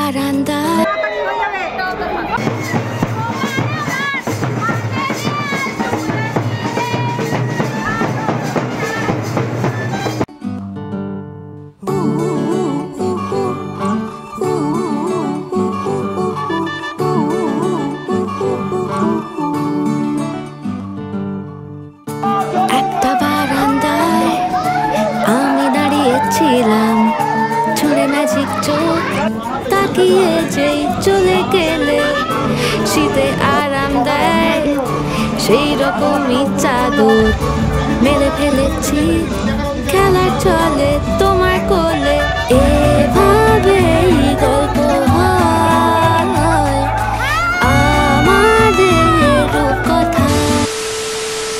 বারান্দায় একটা বারান্দায় আমি দাঁড়িয়েছিলাম, ছুঁড়ে ম্যাজিক চোখ তাকিয়ে যেই চলে গেলে শীতে আরাম দেয় সেই রকমই চাদর মেলে ফেলেছি, খেলা চলে তোমার কোলে। এভাবেই গল্প হয় আমাদের কথা।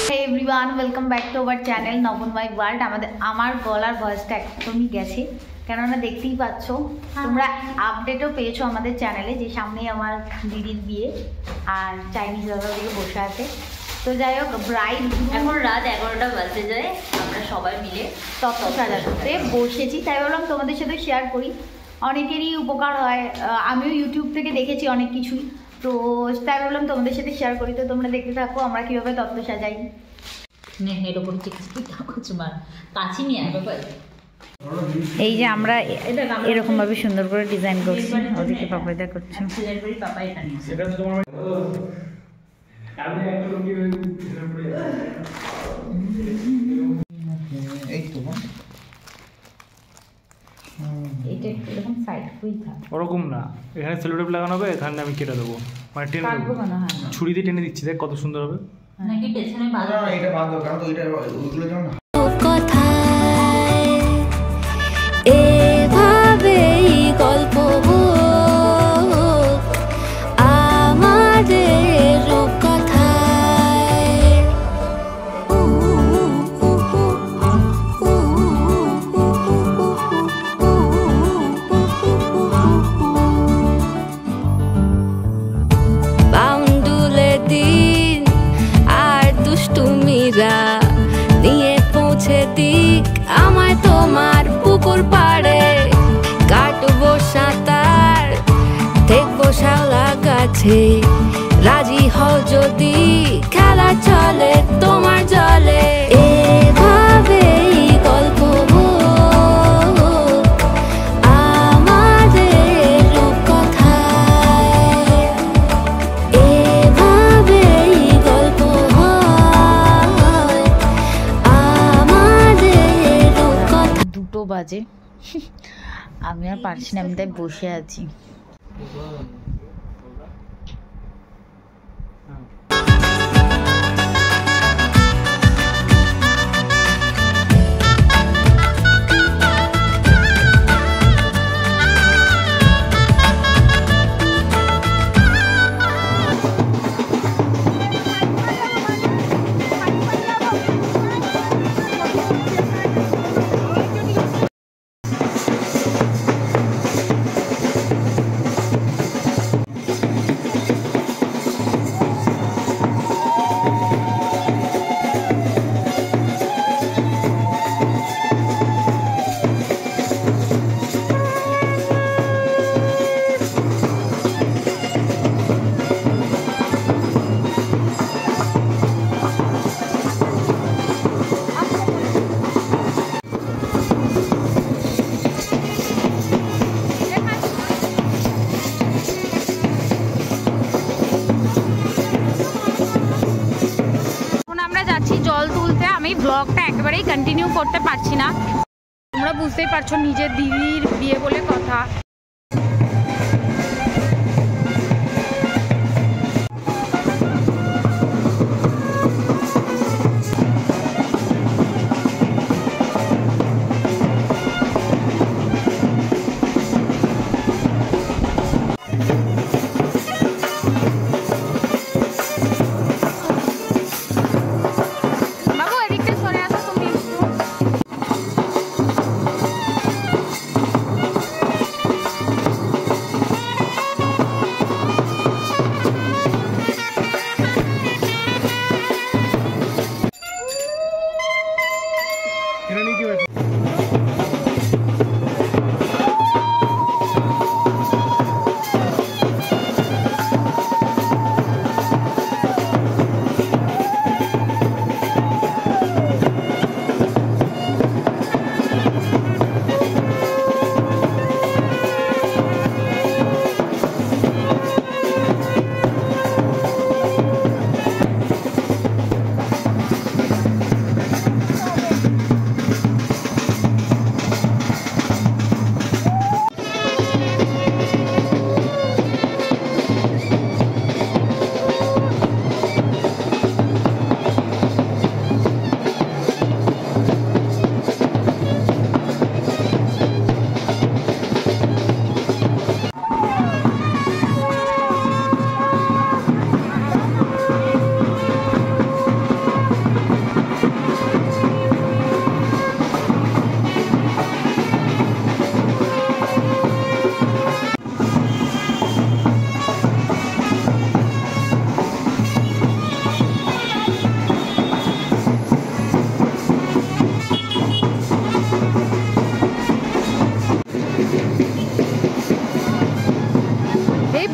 Hey everyone, welcome back to our channel নবনময় ওয়ার্ল্ড। আমার গলার ভয়েসটা একদমই গেছে, কেননা দেখতেই পাচ্ছ, তোমরা আপডেটও পেয়েছো আমাদের চ্যানেলে যে সামনেই আমার দিদির বিয়ে আর চাইনিজ দাদা দিকে বসে আছে। তো যাই হোক, ব্রাইড এখন রাত 11টা বাজতে যায়, আমরা সবাই মিলে তত্ত্ব সাজাতে বসেছি, তাই ভাবলাম তোমাদের সাথে শেয়ার করি। অনেকেরই উপকার হয়, আমিও ইউটিউব থেকে দেখেছি অনেক কিছুই, তো তাই ভাবলাম তোমাদের সাথে শেয়ার করি। তো তোমরা দেখতে থাকো আমরা কীভাবে তত্ত্ব সাজাই। এর ওপর কাছি নিয়ে আসবে। এই যে আমরা এরকম ভাবে সুন্দর করে ডিজাইন করছি, ওদিকে পাপাইদা করছে। পাপা এখানে এটা এরকম সাইড করেই থাক, ওরকম না, এখানে সেলোটেপ লাগানো হবে, এখানে আমি কেটে দেবো, মানে টেনে দেবো, ছুরি দিয়ে টেনে দিচ্ছি, দেখ কত সুন্দর হবে। নাকি পেছনে বাঁধা, এটা বাঁধো, কারণ তো এটা ওইগুলো যেমন এভাবেই গল্প আমাদের কথায়। বাউন্ডুলে দিন আর দুষ্টুমিরা নিয়ে পৌঁছে দিক আমায় তোমার পুকুর পাড়ে। কাটবো সাঁতার, দেখবো শাওলা গাছে, রাজি হও যদি খেলা চলে তোমার জলে। এভাবেই গল্প আমাদের কথায়। এভাবেই গল্প হয় আমাদের কথা। 2টো বাজে, আমি আর পারছি না, আমি তাই বসে আছি। জল তুলতে আমি ব্লগটা একেবারেই কন্টিনিউ করতে পারছি না, তোমরা বুঝতেই পারছো, নিজের দিদির বিয়ে বলে কথা।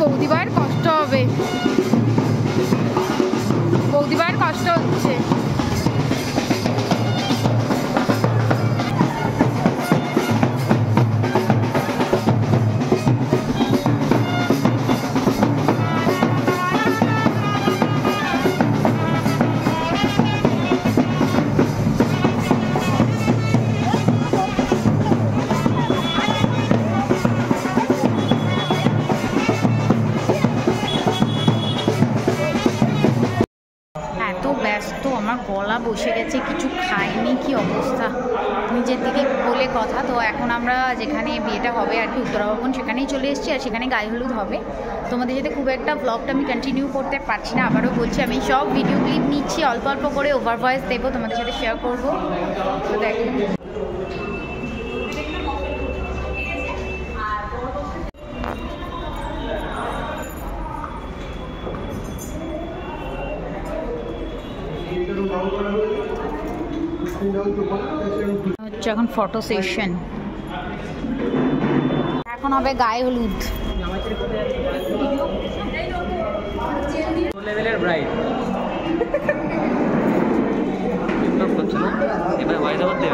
বৌদিবার কষ্ট হবে, বৌদিবার কষ্ট হচ্ছে। ব্যস্ত, আমার গলা বসে গেছে, কিছু খাইনি, কি অবস্থা নিজের দিকে বলে কথা। তো এখন আমরা যেখানে বিয়েটা হবে আর কি উত্তরা ভবন, সেখানেই চলে এসেছি আর সেখানে গায়ে হলুদ হবে। তোমাদের সাথে খুব একটা ব্লগটা আমি কন্টিনিউ করতে পারছি না, আবারও বলছি আমি সব ভিডিও ক্লিপ নিচ্ছি, অল্প অল্প করে ওভার ভয়েস দেবো, তোমাদের সাথে শেয়ার করবো। তো দেখো হচ্ছে এখন ফটো সেশন, এখন হবে গায়ে হলুদ।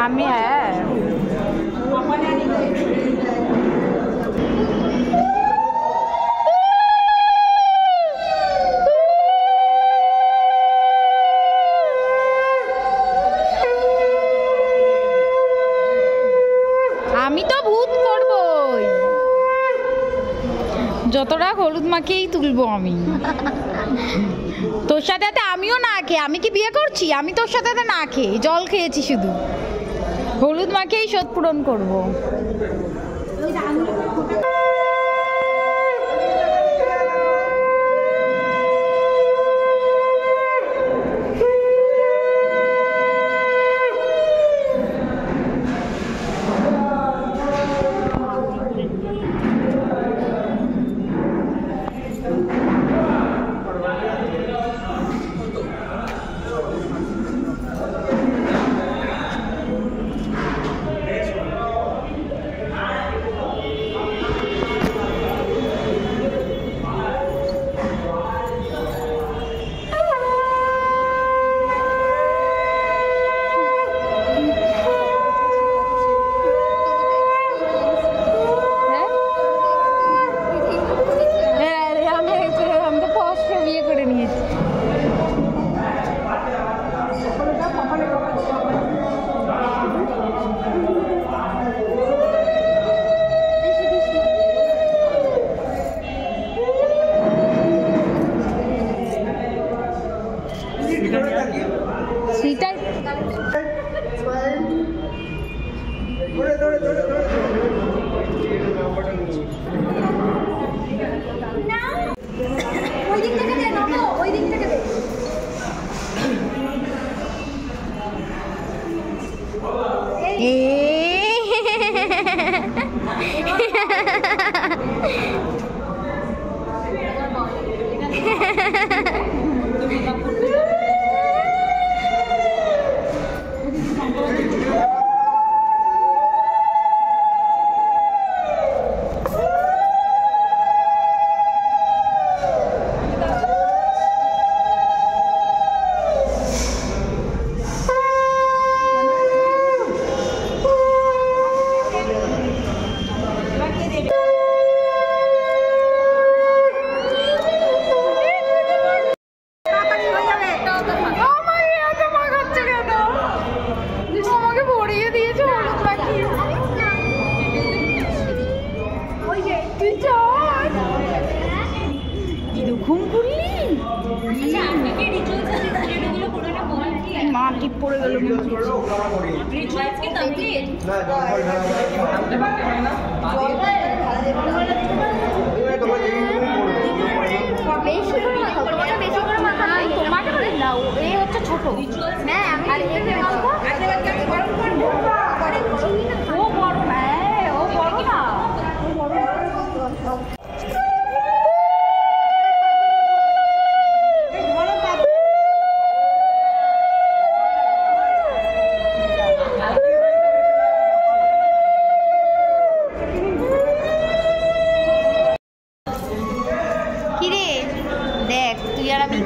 আমি আমি তো ভূত করবই, যতটা হলুদ মাখিয়েই তুলবো আমি তোর সাথে। আমিও না খেয়ে, আমি কি বিয়ে করছি? আমি তোর সাথে না খেয়ে জল খেয়েছি, শুধু হলুদ মাখিয়েই শোধ পূরণ করবো।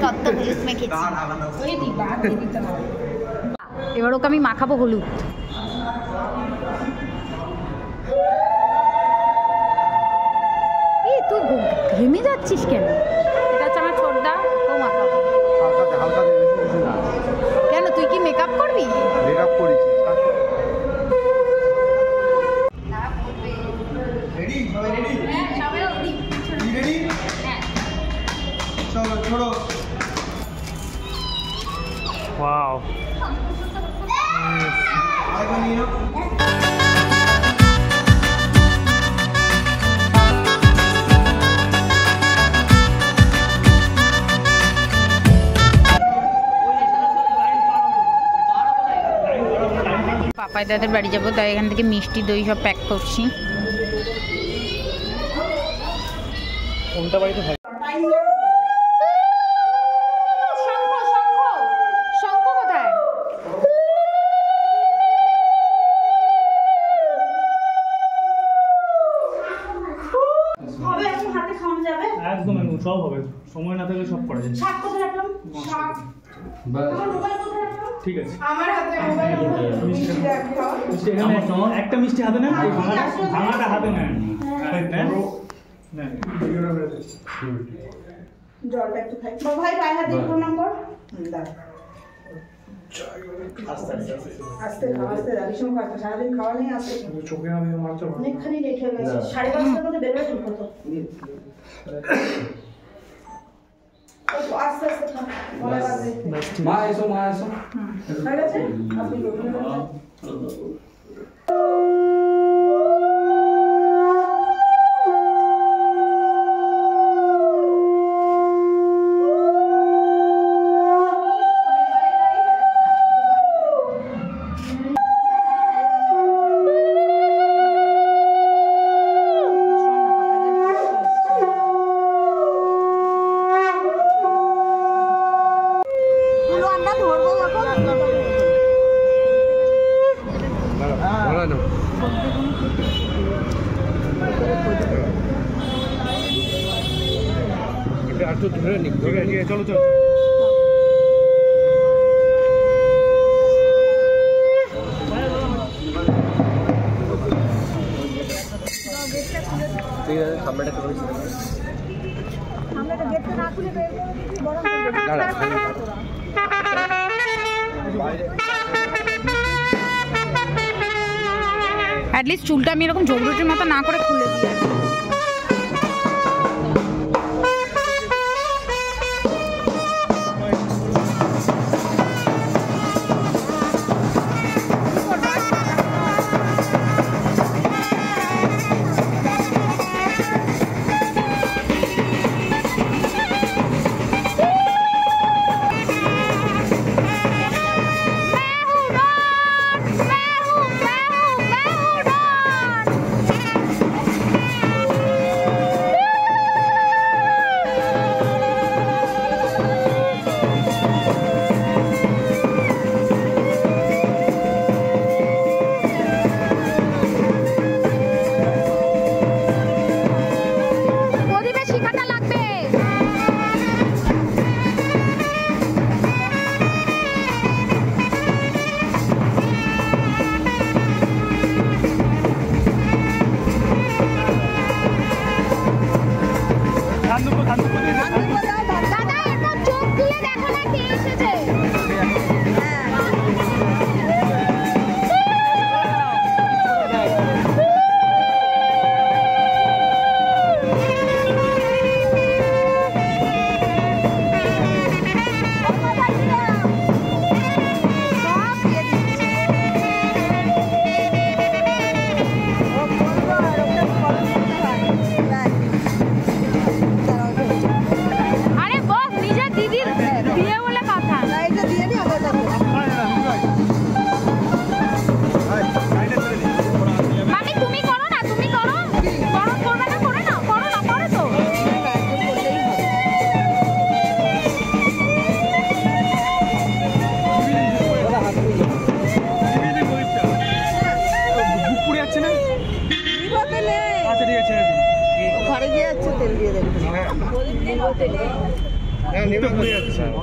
কত হলুদ মেখেছি। এবার ওকে আমি মাখাবো হলুদ। এই তুই ঘেমে যাচ্ছিস কেন? এটা হচ্ছে আমার ছোটদা, ও মাখাবো। কেন তুই কি মেকআপ করবি? মেকআপ করেছি। রেডি সবাই রেডি? হ্যাঁ সবাই রেডি? হ্যাঁ চলো ছোড়ো। ওয়াও আরেকবার নিয়ে নাও। পাপাই দাদের বাড়ি যাবো, তাই এখান থেকে মিষ্টি দই সব প্যাক করছি। কোনটা বাড়িতে হয়? শঙ্খ কোথায়? একদম একদম সব হবে, সময় না থাকলে সব করা যায়। ঠিক আছে মিষ্টি এখানে একটা মিষ্টি হাতে নেন, ভাঙাটা হাতে নেন। জলটা একটু খাই ভাই, পায়ে হাত দিয়ে প্রণাম কর। আস্তে খাও, আস্তে রাখি সময় খাওয়া, সারাদিন খাওয়া নেই। আস্তে চোখে আমি মারতে পারবো। অনেকখানি লেট হয়ে গেছে, 5:30টার মধ্যে বেরোবে ঠিক মতো। আস্তে আস্তে খাও, মনে রাখবে। মা এসো হয়ে গেছে আপনি একটু ধরে নি। ঠিক আছে চলো চলো। ঠিক আছে সামনেটা করে সামনেটা গেটটা না খুলে বের করে দিবি, গরম অ্যাটলিস্ট চুলটা আমি এরকম ঝগড়ুটির মতো না করে খুলে দিই। ঘরে গিয়ে যাচ্ছে তেল দিয়ে দেবে।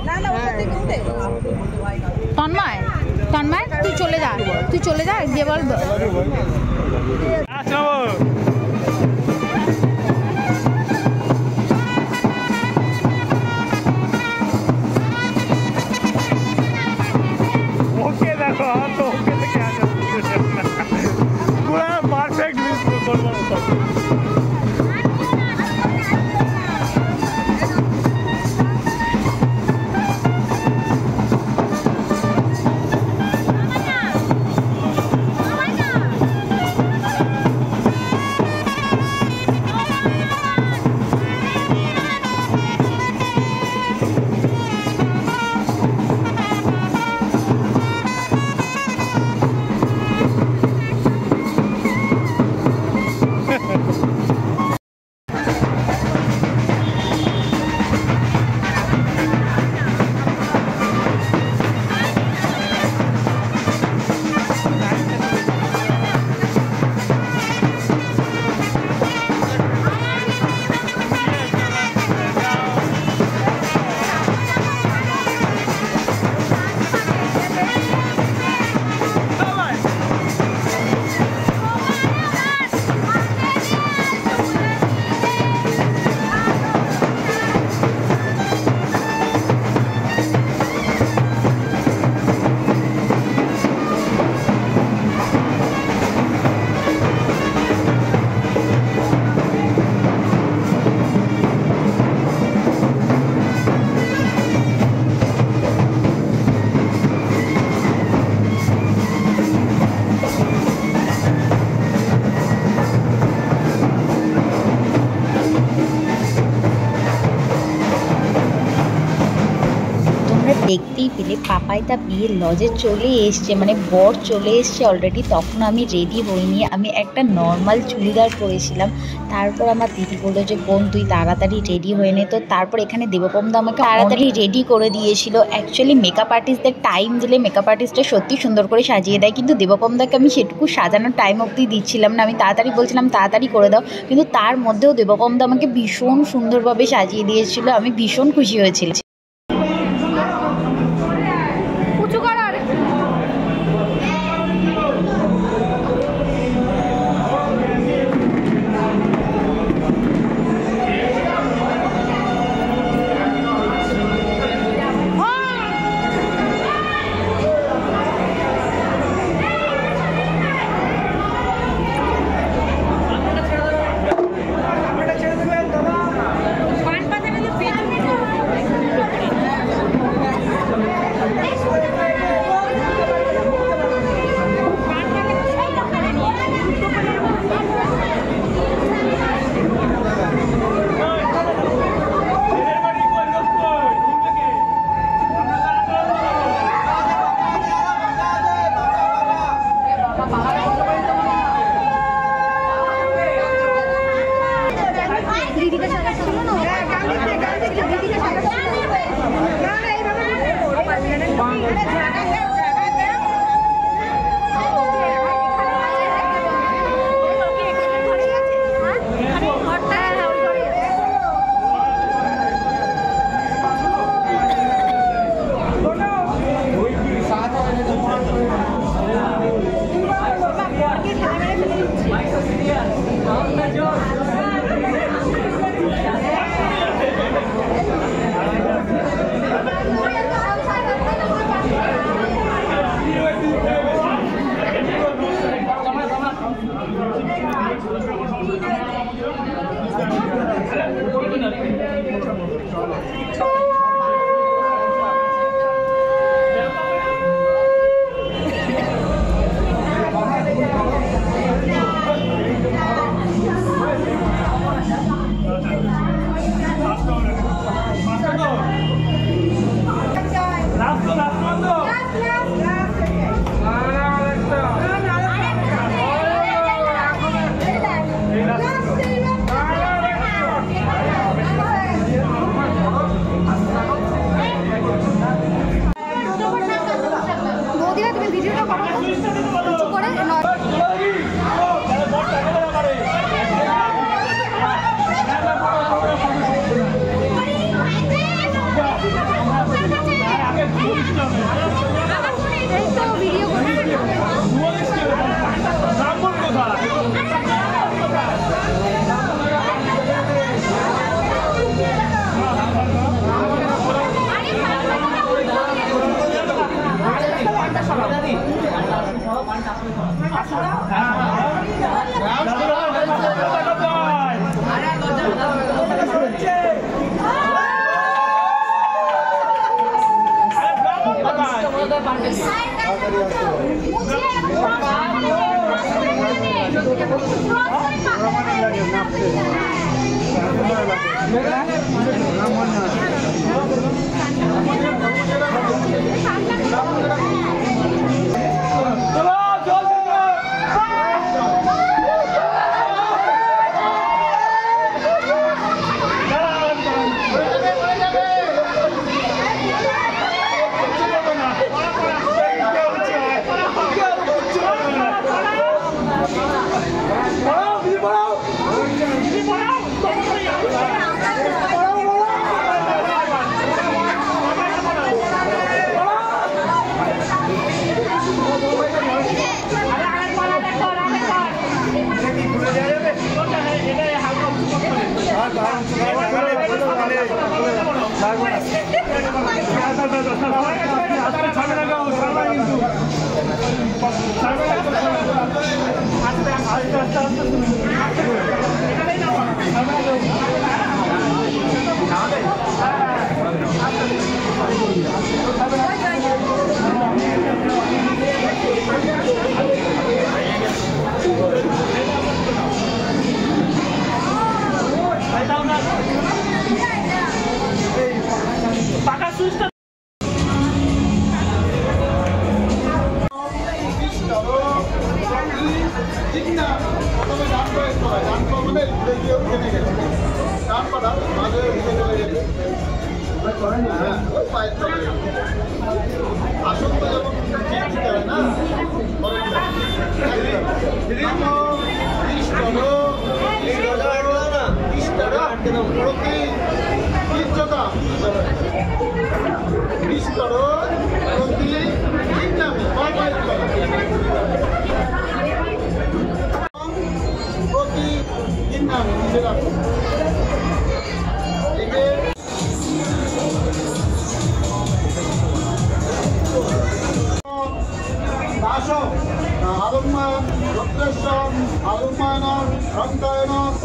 না না ওটা থেকে উঠে তন্ময় তন্ময় তুই চলে যা গিয়ে বল ওকে দেখো তো ওকে থেকে পুরো পারফেক্ট করবো দেখতেই পেলে পাপাইদা বিয়ের লজে চলে এসছে, মানে বর চলে এসছে অলরেডি। তখন আমি রেডি হইনি, আমি একটা নর্মাল চুড়িদার পরেছিলাম। তারপর আমার দিদি বললো যে বোন তুই তাড়াতাড়ি রেডি হয়ে নে। তো তারপর এখানে দেবপমদা আমাকে তাড়াতাড়ি রেডি করে দিয়েছিল। অ্যাকচুয়ালি মেকআপ আর্টিস্টদের টাইম দিলে মেকআপ আর্টিস্টরা সত্যি সুন্দর করে সাজিয়ে দেয়, কিন্তু দেবপমদাকে আমি সেটুকু সাজানোর টাইম অবধি দিচ্ছিলাম না। আমি তাড়াতাড়ি বলছিলাম তাড়াতাড়ি করে দাও, কিন্তু তার মধ্যেও দেবপমদা আমাকে ভীষণ সুন্দরভাবে সাজিয়ে দিয়েছিল। আমি ভীষণ খুশি হয়েছিলাম।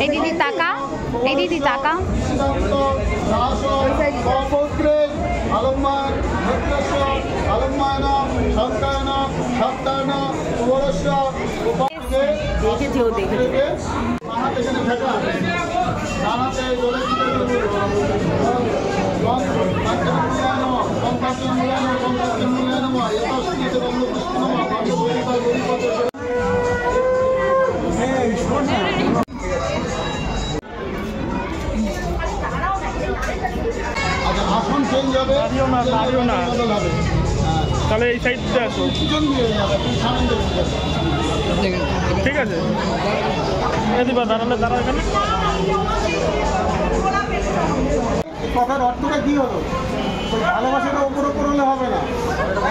এই দিদি টাকা, এই দিদি টাকা। দেখেছি ও দেখেছি। আসন চেঞ্জ হবে, দাঁড়িও না তাহলে এই সাইডটা আসো। ঠিক আছে দিবা দাঁড়ালে দাঁড়া এখানে। কথার অর্থটা কি হলো? ভালোবাসাটা উপর উপর হলে হবে না,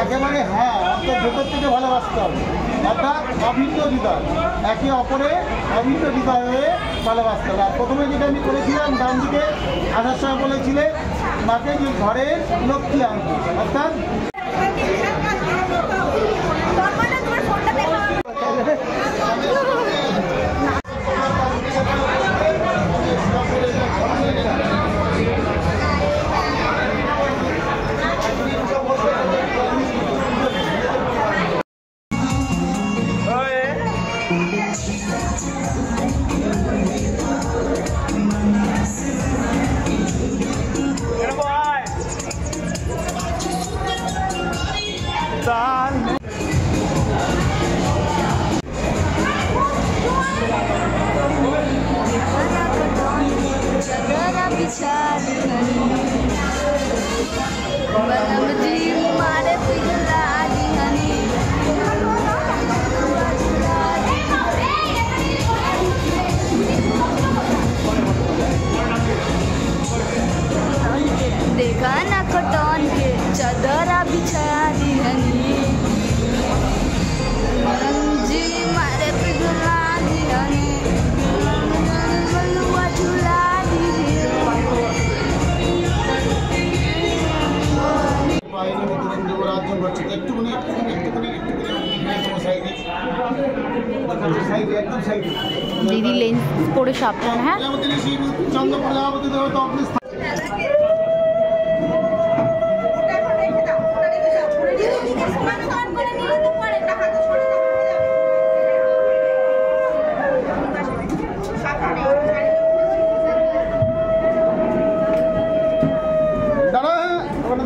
একেবারে হ্যাঁ অর্থাৎ ভেতর থেকে ভালোবাসতে হবে, অর্থাৎ অভিন্ন হৃদয়, একে অপরে অভিন্ন হৃদয় হয়ে ভালোবাসতে হবে। আর প্রথমে যেটা আমি করেছিলাম, ডান দিকে আসার সময় বলেছিলে মাকে যে ঘরের লক্ষ্মী আনতে, অর্থাৎ देखा ना कटौन के चदरा बिछा दी हनी जी मारे पिघला दी हनी बलुआ झुला दी দিদি লেন্স পরে সাবধান। হ্যাঁ ওটা এখন রেখে দাও, ওটা রেখে দাও।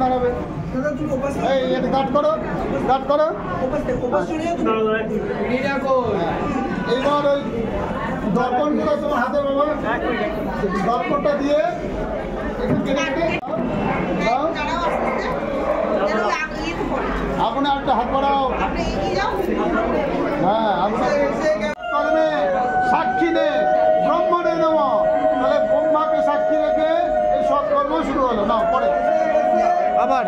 দাঁড়াবে। এই এটা কাট করো, কাট করো। এইবার ওই দর্পণগুলো তোমার হাতে বাবা, দর্পণটা দিয়ে একটু কেটে কেটে দাও। আপনি একটা হাত বাড়াও। হ্যাঁ, আপনার কর্মে সাক্ষী নে ব্রহ্মণে নম। তাহলে ব্রহ্মাকে সাক্ষী রেখে এই সৎকর্ম শুরু হলো। না পরে আবার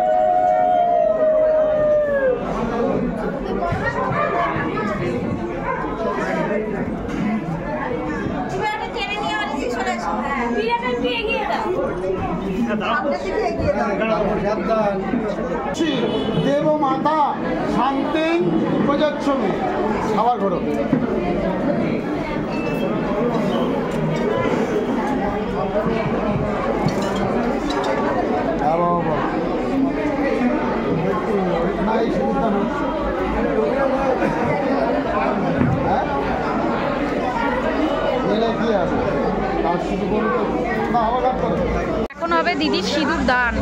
দেব মাতা শান্তি প্রজাচ্ছমি। আবার ঘোরো। না এই সুবিধা নেই। কি আছে তার শুধু বলতে না আবার কাট করো। এখন হবে দিদির সিঁদুর দান।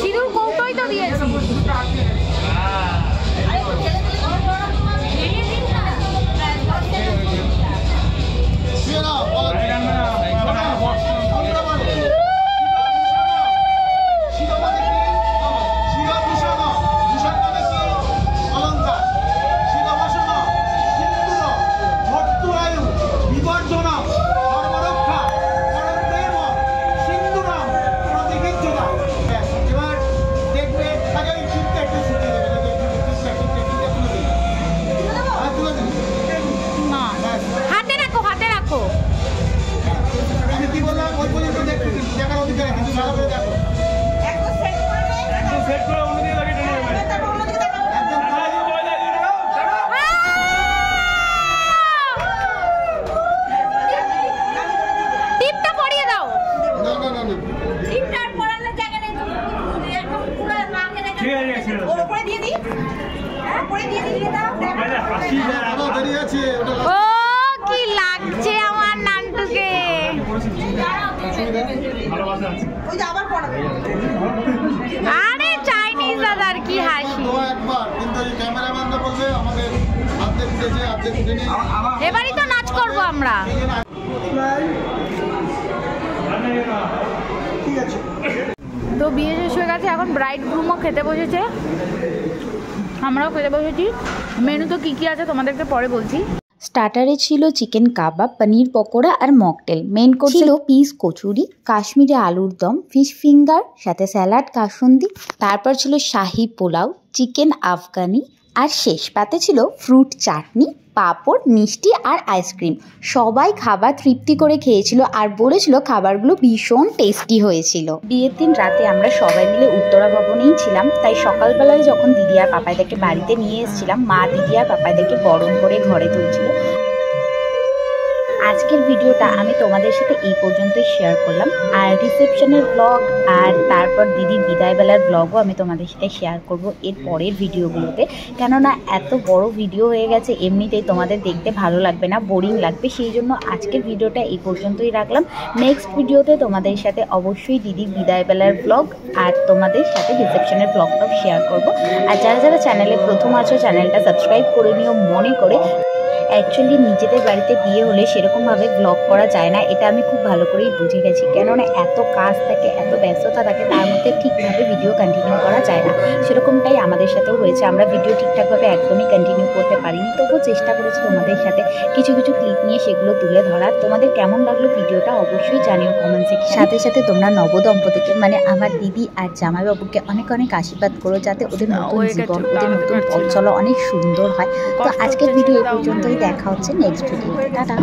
সিঁদুর কৌটোই তো দিয়েছি। ও কি লাগছে আমার নান্টুকে। আরে চাইনিজ দাদার কি হাসি। এবারই তো নাচ করবো আমরা। তো বিয়ে শেষ হয়ে গেছে, এখন ব্রাইড গ্রুমও খেতে বসেছে, আমরাও খেতে বসেছি। মেনু তো কী কী আছে তোমাদেরকে পরে বলছি। স্টার্টারে ছিল চিকেন কাবাব, পনির পকোড়া আর মকটেল। মেন কোর্স ছিল পিস কচুরি, কাশ্মীরি আলুর দম, ফিশ ফিঙ্গার, সাথে স্যালাড, কাসুন্দি। তারপর ছিল শাহি পোলাও, চিকেন আফগানি, আর শেষ পাতে ছিল ফ্রুট চাটনি, পাঁপড়, মিষ্টি আর আইসক্রিম। সবাই খাবার তৃপ্তি করে খেয়েছিল আর বলেছিল খাবারগুলো ভীষণ টেস্টি হয়েছিল। বিয়ের দিন রাতে আমরা সবাই মিলে উত্তরা ভবনেই ছিলাম, তাই সকালবেলায় যখন দিদি আর পাপাইদাকে বাড়িতে নিয়ে এসেছিলাম, মা দিদি আর পাপাইদাকে বরণ করে ঘরে তুলছিল। আজকের ভিডিওটা আমি তোমাদের সাথে এই পর্যন্তই শেয়ার করলাম, আর রিসেপশনের ব্লগ আর তারপর দিদির বিদায়বেলার ব্লগও আমি তোমাদের সাথে শেয়ার করব এর পরের ভিডিওগুলোতে। কেননা এত বড় ভিডিও হয়ে গেছে, এমনিতেই তোমাদের দেখতে ভালো লাগবে না, বোরিং লাগবে, সেই জন্য আজকের ভিডিওটা এই পর্যন্তই রাখলাম। নেক্সট ভিডিওতে তোমাদের সাথে অবশ্যই দিদির বিদায়বেলার ব্লগ আর তোমাদের সাথে রিসেপশনের ব্লগটাও শেয়ার করব। আর যারা যারা চ্যানেলে প্রথম আছো চ্যানেলটা সাবস্ক্রাইব করে নিও মনে করে। অ্যাকচুয়ালি নিজেদের বাড়িতে বিয়ে হলে সেরকমভাবে ব্লগ করা যায় না, এটা আমি খুব ভালো করেই বুঝে গেছি। কেননা এত কাজ থাকে, এত ব্যস্ততা থাকে, তার মধ্যে ঠিকভাবে ভিডিও কন্টিনিউ করা যায় না। সেরকমটাই আমাদের সাথেও হয়েছে, আমরা ভিডিও ঠিকঠাকভাবে একদমই কন্টিনিউ করতে পারিনি। তবুও চেষ্টা করেছি তোমাদের সাথে কিছু কিছু ক্লিপ নিয়ে সেগুলো তুলে ধরার। তোমাদের কেমন লাগলো ভিডিওটা অবশ্যই জানিও কমেন্ট সেকশনে। সাথে সাথে তোমরা নবদম্পতিকে মানে আমার দিদি আর জামাইবাবুকে অনেক অনেক আশীর্বাদ করো, যাতে ওদের নতুন জীবন, ওদের নতুন পথ চলা অনেক সুন্দর হয়। তো আজকের ভিডিও এই পর্যন্তই, দেখা হচ্ছে নেক্সট ভিডিওতে। টাটা।